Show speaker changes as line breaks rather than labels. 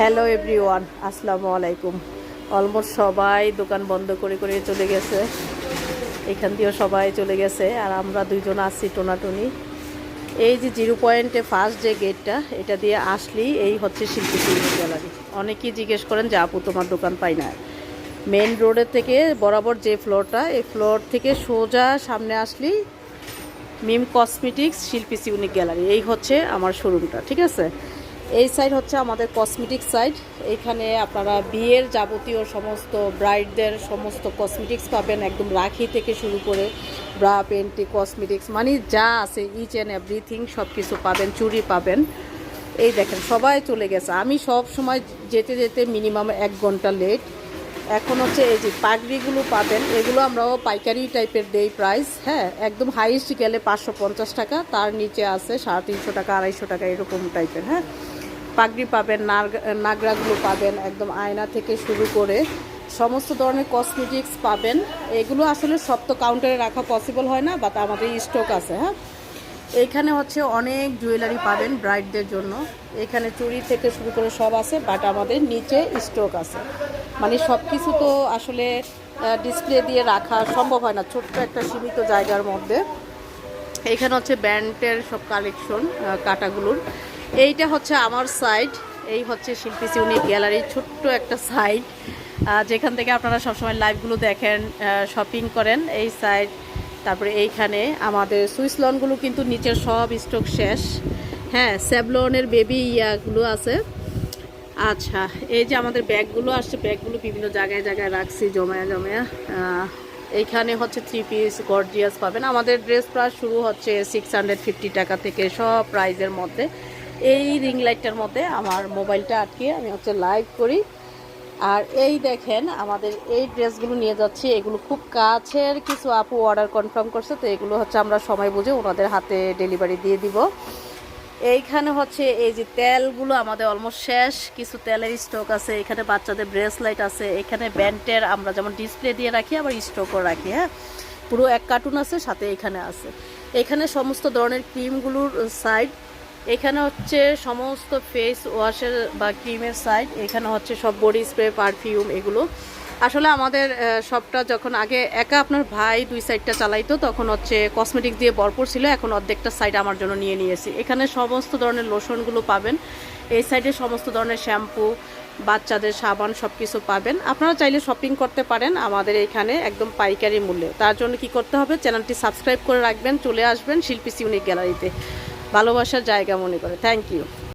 Hello everyone, আসসালামু আলাইকুম। Almost সবাই দোকান বন্ধ করে করে চলে গেছে, এখান দিয়েও সবাই চলে গেছে, আর আমরা দুইজন আসছি টোনাটুনি। এই যে 0 পয়েন্টে ফার্স্ট যে গেটটা, এটা দিয়ে আসলেই এই হচ্ছে শিল্পী সিনেমা গ্যালারি। অনেকেই জিজ্ঞেস করেন যে আপু তোমার দোকান পাই না। মেন রোডের থেকে বরাবর যে ফ্লোরটা, এই ফ্লোর থেকে সোজা সামনে আসলেই মিম কসমেটিক্স শিল্পী ইউনিক গ্যালারি, এই হচ্ছে আমার শোরুমটা। ঠিক আছে, এই সাইড হচ্ছে আমাদের কসমেটিক্স সাইড। এইখানে আপনারা বিয়ের যাবতীয় সমস্ত ব্রাইডদের সমস্ত কসমেটিক্স পাবেন, একদম রাখি থেকে শুরু করে ব্রা পেন্টি কসমেটিক্স, মানে যা আছে ইচ অ্যান্ড এভরিথিং সব কিছু পাবেন, চুড়ি পাবেন। এই দেখেন সবাই চলে গেছে, আমি সব সময় যেতে যেতে মিনিমাম 1 ঘন্টা লেট। এখন হচ্ছে এই যে পাগড়িগুলো পাবেন, এগুলো আমরাও পাইকারি টাইপের দেই প্রাইস। হ্যাঁ, একদম হাইস্ট গেলে 550 টাকা, তার নিচে আছে 350 টাকা 250 টাকা এরকম টাইপের। হ্যাঁ, পাগড়ি পাবেন, নাগরাগুলো পাবেন, একদম আয়না থেকে শুরু করে সমস্ত ধরনের কসমেটিক্স পাবেন। এগুলো আসলে সব তো কাউন্টারে রাখা পসিবল হয় না, বাট আমাদের স্টক আছে। হ্যাঁ, এইখানে হচ্ছে অনেক জুয়েলারি পাবেন ব্রাইডদের জন্য। এখানে চুড়ি থেকে শুরু করে সব আছে, বাট আমাদের নিচে স্টক আছে। মানে সব কিছু তো আসলে ডিসপ্লে দিয়ে রাখা সম্ভব হয় না ছোট্ট একটা সীমিত জায়গার মধ্যে। এইখানে হচ্ছে ব্যান্ডের সব কালেকশন, কাটাগুলোর। এইটা হচ্ছে আমার সাইড, এই হচ্ছে শিল্পী ইউনিক গ্যালারির ছোট্ট একটা সাইড, যেখান থেকে আপনারা সবসময় লাইভগুলো দেখেন, শপিং করেন। এই সাইড, তারপরে এইখানে আমাদের সুইস লনগুলো কিন্তু নিচের সব স্টক শেষ। হ্যাঁ, স্যাভলনের বেবি ইয়াগুলো আছে। আচ্ছা, এই যে আমাদের ব্যাগগুলো আসছে, ব্যাগগুলো বিভিন্ন জায়গায় জায়গায় রাখছি জমায়া জমায়া। এইখানে হচ্ছে 3 পিস গর্জিয়াস পাবেন। আমাদের ড্রেস প্রাইস শুরু হচ্ছে 650 টাকা থেকে, সব প্রাইজের মধ্যে। এই রিং লাইটটার মধ্যে আমার মোবাইলটা আটকে আমি হচ্ছে লাইভ করি। আর এই দেখেন আমাদের এই ড্রেসগুলো নিয়ে যাচ্ছি, এগুলো খুব কাছের কিছু আপু অর্ডার কনফার্ম করছে, তো এগুলো হচ্ছে আমরা সময় বুঝে ওনাদের হাতে ডেলিভারি দিয়ে দিব। এইখানে হচ্ছে এই যে তেলগুলো আমাদের অলমোস্ট শেষ, কিছু তেলের স্টক আছে। এখানে বাচ্চাদের ব্রেসলাইট আছে, এখানে ব্যান্ডের আমরা যেমন ডিসপ্লে দিয়ে রাখি আবার স্টকও রাখি। হ্যাঁ, পুরো 1 কার্টুন আছে, সাথে এখানে আছে। এখানে সমস্ত ধরনের ক্রিমগুলোর সাইড, এখানে হচ্ছে সমস্ত ফেস ওয়াশের বা ক্রিমের সাইড, এখানে হচ্ছে সব বডি স্প্রে পারফিউম এগুলো। আসলে আমাদের সবটা যখন আগে একা আপনার ভাই 2 সাইডটা চালাইতো, তখন হচ্ছে কসমেটিক্স দিয়ে ভরপুর ছিল, এখন অর্ধেকটা সাইড আমার জন্য নিয়ে নিয়েছি। এখানে সমস্ত ধরনের লোশনগুলো পাবেন, এই সাইডে সমস্ত ধরনের শ্যাম্পু, বাচ্চাদের সাবান সব কিছু পাবেন। আপনারা চাইলে শপিং করতে পারেন আমাদের এইখানে একদম পাইকারি মূল্যে। তার জন্য কি করতে হবে, চ্যানেলটি সাবস্ক্রাইব করে রাখবেন, চলে আসবেন শিল্পী ইউনিক গ্যালারিতে, ভালোবাসার জায়গা মনে করে। Thank you.